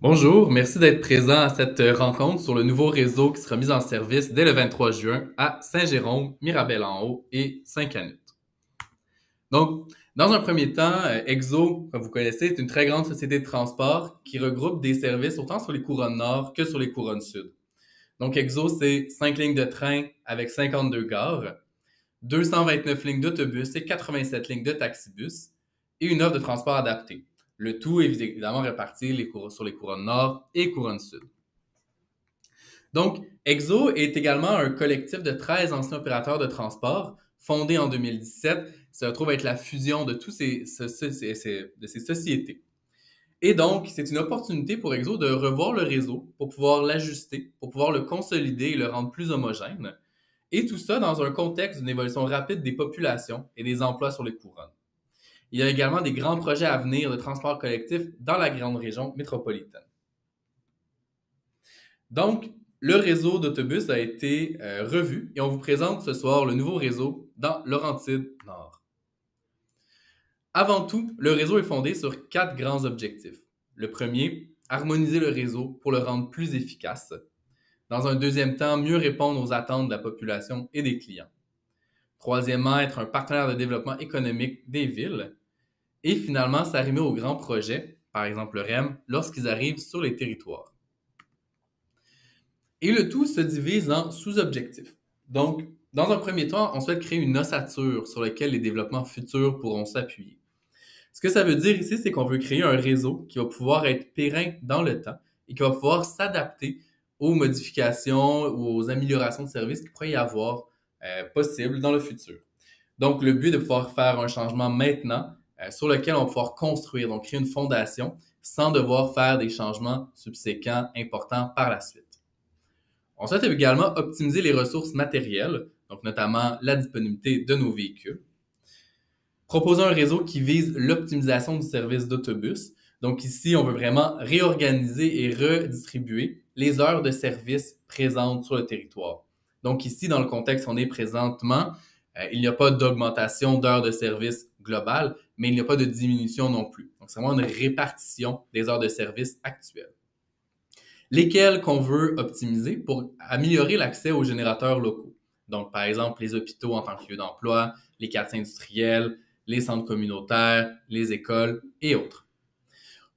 Bonjour, merci d'être présent à cette rencontre sur le nouveau réseau qui sera mis en service dès le 23 juin à Saint-Jérôme, Mirabel-en-Haut et Saint-Canute. Donc, dans un premier temps, EXO, comme vous connaissez, est une très grande société de transport qui regroupe des services autant sur les couronnes nord que sur les couronnes sud. Donc, EXO, c'est 5 lignes de train avec 52 gares, 229 lignes d'autobus et 87 lignes de taxibus et une offre de transport adaptée. Le tout est évidemment réparti sur les couronnes nord et couronnes sud. Donc, EXO est également un collectif de 13 anciens opérateurs de transport fondé en 2017. Ça retrouve être la fusion de toutes ces sociétés. Et donc, c'est une opportunité pour EXO de revoir le réseau pour pouvoir l'ajuster, pour pouvoir le consolider et le rendre plus homogène. Et tout ça dans un contexte d'une évolution rapide des populations et des emplois sur les couronnes. Il y a également des grands projets à venir de transport collectif dans la grande région métropolitaine. Donc, le réseau d'autobus a été revu et on vous présente ce soir le nouveau réseau dans Laurentides-Nord. Avant tout, le réseau est fondé sur 4 grands objectifs. Le premier, harmoniser le réseau pour le rendre plus efficace. Dans un deuxième temps, mieux répondre aux attentes de la population et des clients. Troisièmement, être un partenaire de développement économique des villes. Et finalement, s'arrimer aux grands projets, par exemple le REM, lorsqu'ils arrivent sur les territoires. Et le tout se divise en sous-objectifs. Donc, dans un premier temps, on souhaite créer une ossature sur laquelle les développements futurs pourront s'appuyer. Ce que ça veut dire ici, c'est qu'on veut créer un réseau qui va pouvoir être pérenne dans le temps et qui va pouvoir s'adapter aux modifications ou aux améliorations de services qu'il pourrait y avoir possibles dans le futur. Donc, le but est de pouvoir faire un changement maintenant sur lequel on va pouvoir construire, donc créer une fondation sans devoir faire des changements subséquents importants par la suite. On souhaite également optimiser les ressources matérielles, donc notamment la disponibilité de nos véhicules. Proposer un réseau qui vise l'optimisation du service d'autobus. Donc ici, on veut vraiment réorganiser et redistribuer les heures de service présentes sur le territoire. Donc ici, dans le contexte où on est présentement, il n'y a pas d'augmentation d'heures de service globale, mais il n'y a pas de diminution non plus. Donc c'est vraiment une répartition des heures de service actuelles. Lesquelles qu'on veut optimiser pour améliorer l'accès aux générateurs locaux. Donc, par exemple, les hôpitaux en tant que lieu d'emploi, les quartiers industriels, les centres communautaires, les écoles et autres.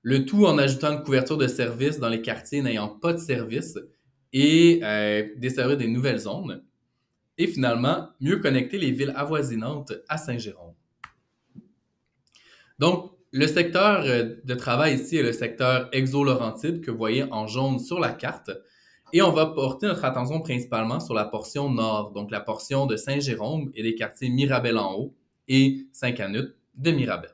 Le tout en ajoutant une couverture de services dans les quartiers n'ayant pas de services et desservir des nouvelles zones. Et finalement, mieux connecter les villes avoisinantes à Saint-Jérôme. Donc, le secteur de travail ici est le secteur Exo-Laurentide que vous voyez en jaune sur la carte. Et on va porter notre attention principalement sur la portion nord, donc la portion de Saint-Jérôme et des quartiers Mirabel-en-Haut et Saint-Canute de Mirabel.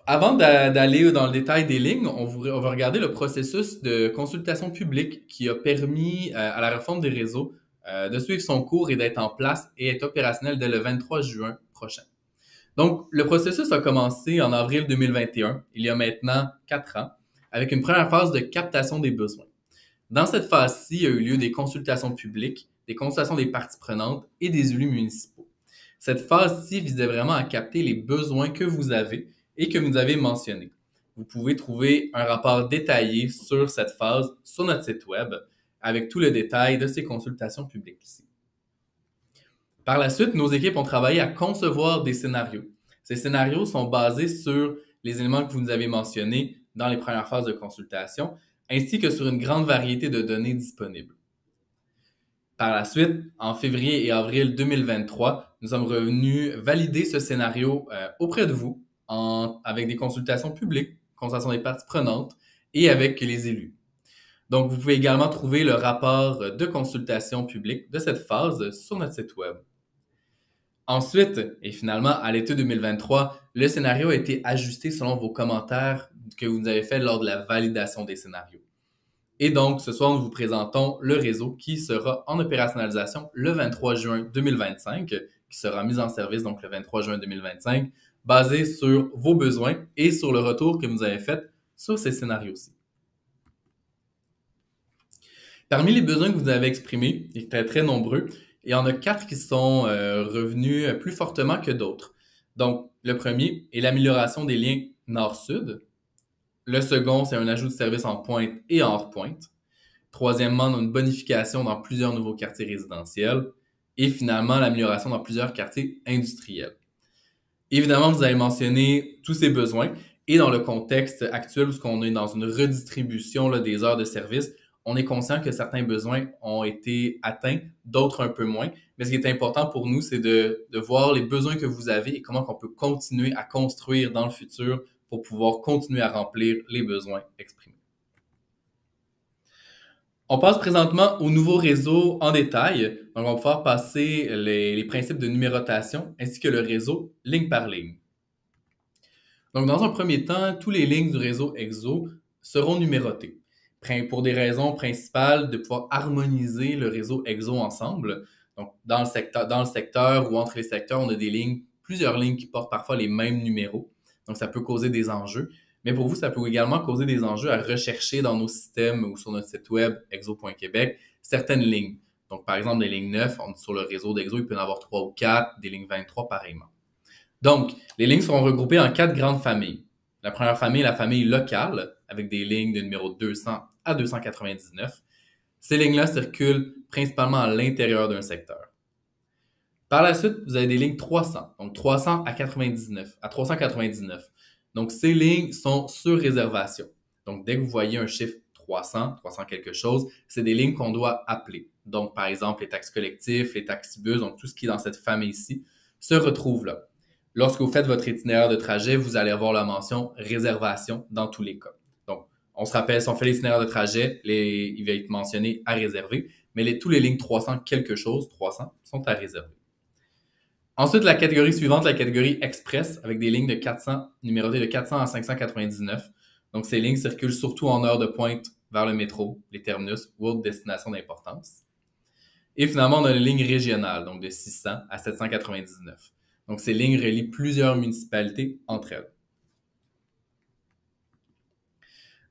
Avant d'aller dans le détail des lignes, on va regarder le processus de consultation publique qui a permis à la réforme des réseaux de suivre son cours et d'être en place et être opérationnel dès le 23 juin prochain. Donc, le processus a commencé en avril 2021, il y a maintenant 4 ans, avec une première phase de captation des besoins. Dans cette phase-ci, il y a eu lieu des consultations publiques, des consultations des parties prenantes et des élus municipaux. Cette phase-ci visait vraiment à capter les besoins que vous avez et que vous avez mentionnés. Vous pouvez trouver un rapport détaillé sur cette phase sur notre site web avec tout le détail de ces consultations publiques ici. Par la suite, nos équipes ont travaillé à concevoir des scénarios. Ces scénarios sont basés sur les éléments que vous nous avez mentionnés dans les premières phases de consultation, ainsi que sur une grande variété de données disponibles. Par la suite, en février et avril 2023, nous sommes revenus valider ce scénario auprès de vous avec des consultations publiques, consultations des parties prenantes et avec les élus. Donc, vous pouvez également trouver le rapport de consultation publique de cette phase sur notre site web. Ensuite, et finalement, à l'été 2023, le scénario a été ajusté selon vos commentaires que vous nous avez faits lors de la validation des scénarios. Et donc, ce soir, nous vous présentons le réseau qui sera en opérationnalisation le 23 juin 2025, qui sera mis en service donc le 23 juin 2025, basé sur vos besoins et sur le retour que vous avez fait sur ces scénarios-ci. Parmi les besoins que vous avez exprimés, et très très nombreux, il y en a 4 qui sont revenus plus fortement que d'autres. Donc, le premier est l'amélioration des liens nord-sud. Le second, c'est un ajout de services en pointe et en hors-pointe. Troisièmement, on a une bonification dans plusieurs nouveaux quartiers résidentiels. Et finalement, l'amélioration dans plusieurs quartiers industriels. Évidemment, vous avez mentionné tous ces besoins. Et dans le contexte actuel où on est dans une redistribution là, des heures de service, on est conscient que certains besoins ont été atteints, d'autres un peu moins. Mais ce qui est important pour nous, c'est de voir les besoins que vous avez et comment on peut continuer à construire dans le futur pour pouvoir continuer à remplir les besoins exprimés. On passe présentement au nouveau réseau en détail. Donc, on va pouvoir passer les principes de numérotation ainsi que le réseau ligne par ligne. Donc, dans un premier temps, tous les lignes du réseau EXO seront numérotées pour des raisons principales de pouvoir harmoniser le réseau EXO ensemble. Donc, dans le secteur ou entre les secteurs, on a plusieurs lignes qui portent parfois les mêmes numéros. Donc, ça peut causer des enjeux. Mais pour vous, ça peut également causer des enjeux à rechercher dans nos systèmes ou sur notre site web exo.québec certaines lignes. Donc, par exemple, des lignes 9, sur le réseau d'Exo, il peut y en avoir 3 ou 4, des lignes 23 pareillement. Donc, les lignes seront regroupées en 4 grandes familles. La première famille est la famille locale, avec des lignes de numéro 200 à 299. Ces lignes-là circulent principalement à l'intérieur d'un secteur. Par la suite, vous avez des lignes 300, donc 300 à 399. Donc, ces lignes sont sur réservation. Donc, dès que vous voyez un chiffre 300, 300 quelque chose, c'est des lignes qu'on doit appeler. Donc, par exemple, les taxis collectifs, les taxibus, donc tout ce qui est dans cette famille-ci, se retrouve là. Lorsque vous faites votre itinéraire de trajet, vous allez avoir la mention réservation dans tous les cas. Donc, on se rappelle, si on fait l'itinéraire de trajet, il va être mentionné à réserver, mais tous les lignes 300 quelque chose, 300, sont à réserver. Ensuite, la catégorie suivante, la catégorie express, avec des lignes de 400, numérotées de 400 à 599. Donc, ces lignes circulent surtout en heure de pointe vers le métro, les terminus ou autres destinations d'importance. Et finalement, on a les lignes régionales, donc de 600 à 799. Donc, ces lignes relient plusieurs municipalités entre elles.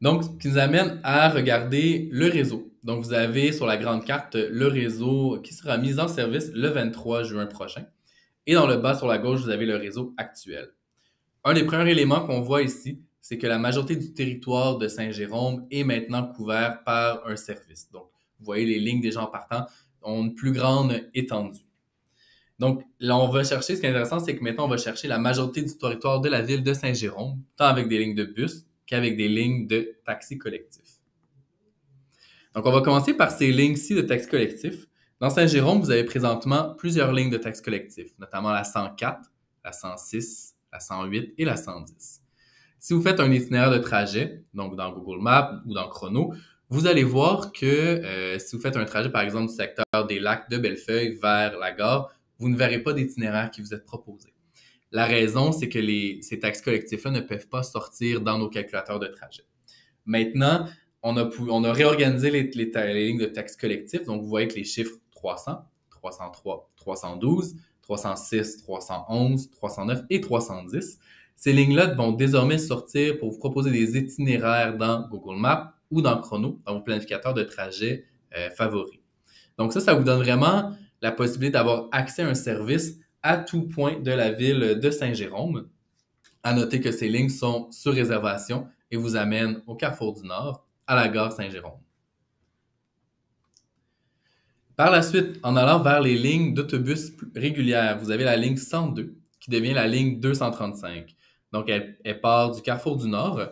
Donc, ce qui nous amène à regarder le réseau. Donc, vous avez sur la grande carte le réseau qui sera mis en service le 23 juin prochain. Et dans le bas sur la gauche, vous avez le réseau actuel. Un des premiers éléments qu'on voit ici, c'est que la majorité du territoire de Saint-Jérôme est maintenant couvert par un service. Donc, vous voyez, les lignes des gens partants ont une plus grande étendue. Donc, là, on va chercher, ce qui est intéressant, c'est que maintenant, on va chercher la majorité du territoire de la ville de Saint-Jérôme, tant avec des lignes de bus qu'avec des lignes de taxis collectifs. Donc, on va commencer par ces lignes-ci de taxis collectifs. Dans Saint-Jérôme, vous avez présentement plusieurs lignes de taxis collectifs, notamment la 104, la 106, la 108 et la 110. Si vous faites un itinéraire de trajet, donc dans Google Maps ou dans Chrono, vous allez voir que si vous faites un trajet, par exemple, du secteur des lacs de Bellefeuille vers la gare, vous ne verrez pas d'itinéraire qui vous est proposé. La raison, c'est que ces taxis collectifs-là ne peuvent pas sortir dans nos calculateurs de trajet. Maintenant, on a réorganisé les lignes de taxis collectifs. Donc, vous voyez que les chiffres 300, 303, 312, 306, 311, 309 et 310, ces lignes-là vont désormais sortir pour vous proposer des itinéraires dans Google Maps ou dans Chrono, dans vos planificateurs de trajet favoris. Donc ça vous donne vraiment la possibilité d'avoir accès à un service à tout point de la ville de Saint-Jérôme. À noter que ces lignes sont sur réservation et vous amènent au Carrefour du Nord, à la gare Saint-Jérôme. Par la suite, en allant vers les lignes d'autobus régulières, vous avez la ligne 102 qui devient la ligne 235. Donc, elle part du Carrefour du Nord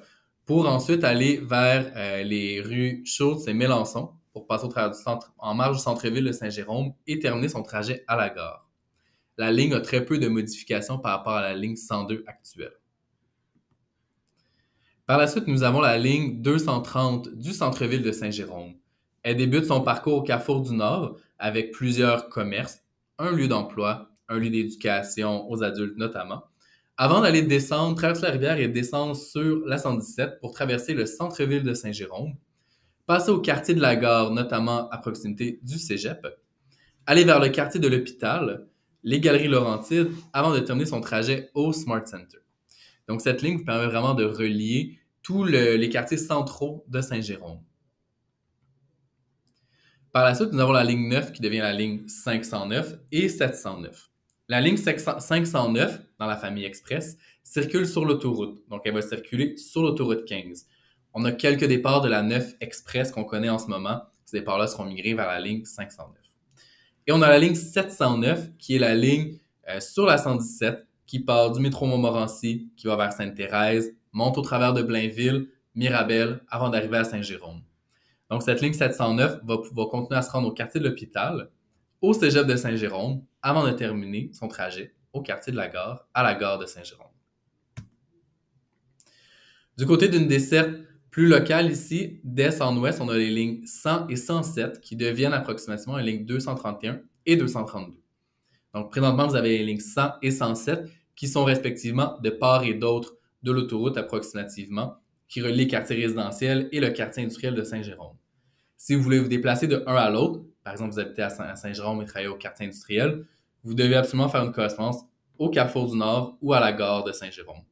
pour ensuite aller vers les rues Schultz et Mélenchon pour passer au travers en marge du centre-ville de Saint-Jérôme et terminer son trajet à la gare. La ligne a très peu de modifications par rapport à la ligne 102 actuelle. Par la suite, nous avons la ligne 230 du centre-ville de Saint-Jérôme. Elle débute son parcours au Carrefour du Nord avec plusieurs commerces, un lieu d'emploi, un lieu d'éducation aux adultes notamment, avant d'aller descendre, traverser la rivière et descendre sur la 117 pour traverser le centre-ville de Saint-Jérôme, passer au quartier de la gare, notamment à proximité du Cégep, aller vers le quartier de l'hôpital, les Galeries Laurentides, avant de terminer son trajet au Smart Center. Donc, cette ligne vous permet vraiment de relier tous les quartiers centraux de Saint-Jérôme. Par la suite, nous avons la ligne 9 qui devient la ligne 509 et 709. La ligne 509, dans la famille Express, circule sur l'autoroute. Donc, elle va circuler sur l'autoroute 15. On a quelques départs de la 9 Express qu'on connaît en ce moment. Ces départs-là seront migrés vers la ligne 509. Et on a la ligne 709, qui est la ligne sur la 117, qui part du métro Montmorency, qui va vers Sainte-Thérèse, monte au travers de Blainville, Mirabel, avant d'arriver à Saint-Jérôme. Donc, cette ligne 709 va continuer à se rendre au quartier de l'Hôpital, au cégep de Saint-Jérôme, avant de terminer son trajet au quartier de la Gare, à la gare de Saint-Jérôme. Du côté d'une desserte plus locale ici, d'est en ouest, on a les lignes 100 et 107 qui deviennent approximativement les lignes 231 et 232. Donc, présentement, vous avez les lignes 100 et 107 qui sont respectivement de part et d'autre de l'autoroute approximativement, qui relient les quartiers résidentiels et le quartier industriel de Saint-Jérôme. Si vous voulez vous déplacer de un à l'autre, par exemple, vous habitez à Saint-Jérôme et travaillez au quartier industriel, vous devez absolument faire une correspondance au Carrefour du Nord ou à la gare de Saint-Jérôme.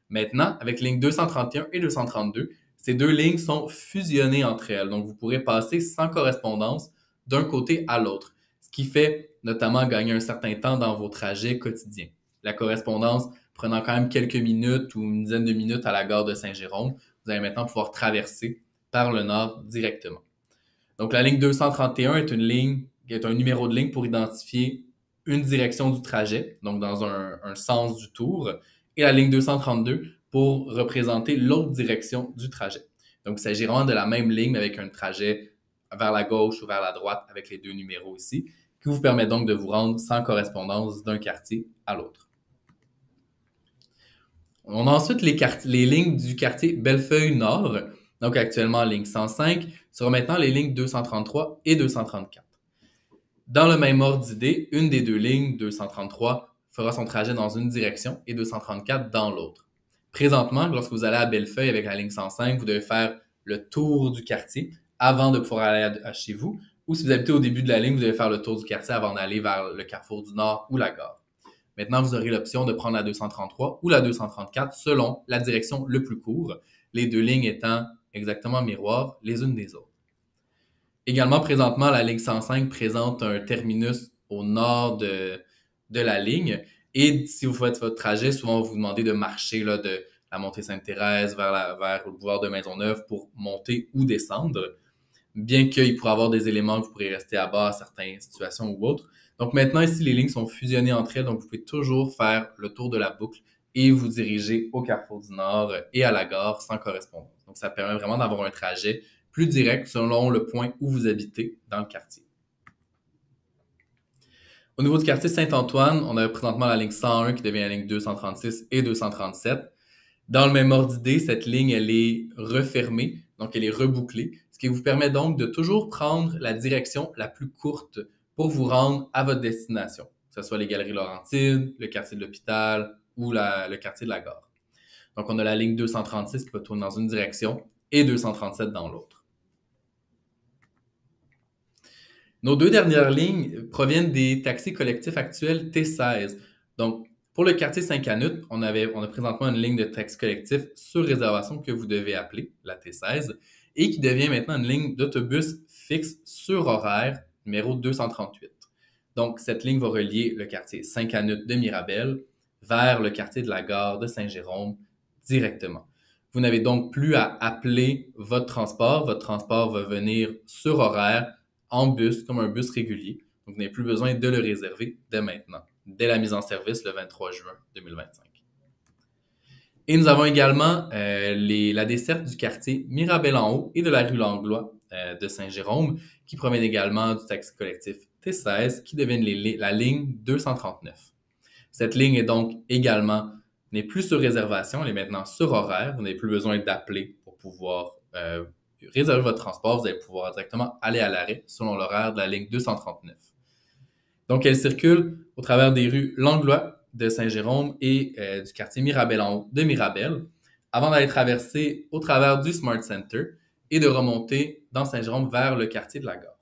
Maintenant, avec les lignes 231 et 232, ces deux lignes sont fusionnées entre elles. Donc, vous pourrez passer sans correspondance d'un côté à l'autre, ce qui fait notamment gagner un certain temps dans vos trajets quotidiens. La correspondance prenant quand même quelques minutes ou une dizaine de minutes à la gare de Saint-Jérôme, vous allez maintenant pouvoir traverser par le nord directement. Donc, la ligne 231 est un numéro de ligne pour identifier une direction du trajet, donc dans un sens du tour, et la ligne 232 pour représenter l'autre direction du trajet. Donc, il s'agit vraiment de la même ligne, mais avec un trajet vers la gauche ou vers la droite avec les deux numéros ici, qui vous permet donc de vous rendre sans correspondance d'un quartier à l'autre. On a ensuite les lignes du quartier Bellefeuille-Nord, donc actuellement ligne 105, seront maintenant les lignes 233 et 234. Dans le même ordre d'idée, une des deux lignes, 233, fera son trajet dans une direction et 234 dans l'autre. Présentement, lorsque vous allez à Bellefeuille avec la ligne 105, vous devez faire le tour du quartier avant de pouvoir aller à chez vous, ou si vous habitez au début de la ligne, vous devez faire le tour du quartier avant d'aller vers le Carrefour du Nord ou la gare. Maintenant, vous aurez l'option de prendre la 233 ou la 234 selon la direction le plus court, les deux lignes étant exactement miroirs les unes des autres. Également, présentement, la ligne 105 présente un terminus au nord de la ligne. Et si vous faites votre trajet, souvent, on va vous demander de marcher là, de la montée Sainte-Thérèse vers le boulevard de Maisonneuve pour monter ou descendre. Bien qu'il pourrait y avoir des éléments que vous pourrez rester à bas à certaines situations ou autres. Donc maintenant, ici, les lignes sont fusionnées entre elles, donc vous pouvez toujours faire le tour de la boucle et vous diriger au Carrefour du Nord et à la gare sans correspondance. Donc ça permet vraiment d'avoir un trajet plus direct selon le point où vous habitez dans le quartier. Au niveau du quartier Saint-Antoine, on a présentement la ligne 101 qui devient la ligne 236 et 237. Dans le même ordre d'idée, cette ligne, elle est refermée, donc elle est rebouclée, ce qui vous permet donc de toujours prendre la direction la plus courte pour vous rendre à votre destination, que ce soit les Galeries Laurentides, le quartier de l'Hôpital ou le quartier de la Gare. Donc, on a la ligne 236 qui va tourner dans une direction et 237 dans l'autre. Nos deux dernières lignes proviennent des taxis collectifs actuels T16. Donc, pour le quartier Saint-Canute, on a présentement une ligne de taxi collectif sur réservation que vous devez appeler, la T16, et qui devient maintenant une ligne d'autobus fixe sur horaire, numéro 238. Donc, cette ligne va relier le quartier Saint-Canute de Mirabel vers le quartier de la gare de Saint-Jérôme directement. Vous n'avez donc plus à appeler votre transport va venir sur horaire en bus, comme un bus régulier. Donc, vous n'avez plus besoin de le réserver dès maintenant, dès la mise en service le 23 juin 2025. Et nous avons également la desserte du quartier Mirabel-en-Haut et de la rue Langlois de Saint-Jérôme, qui proviennent également du taxi collectif T16, qui deviennent la ligne 239. Cette ligne est donc également, n'est plus sur réservation, elle est maintenant sur horaire. Vous n'avez plus besoin d'appeler pour pouvoir réserver votre transport. Vous allez pouvoir directement aller à l'arrêt selon l'horaire de la ligne 239. Donc, elle circule au travers des rues Langlois de Saint-Jérôme et du quartier Mirabel-en-Haut de Mirabel, avant d'aller traverser au travers du Smart Center et de remonter dans Saint-Jérôme vers le quartier de la Gare.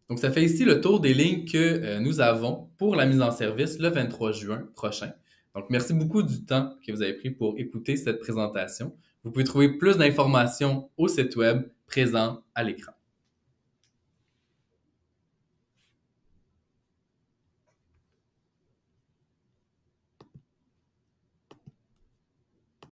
Donc, ça fait ici le tour des lignes que nous avons pour la mise en service le 23 juin prochain. Donc, merci beaucoup du temps que vous avez pris pour écouter cette présentation. Vous pouvez trouver plus d'informations au site web présent à l'écran.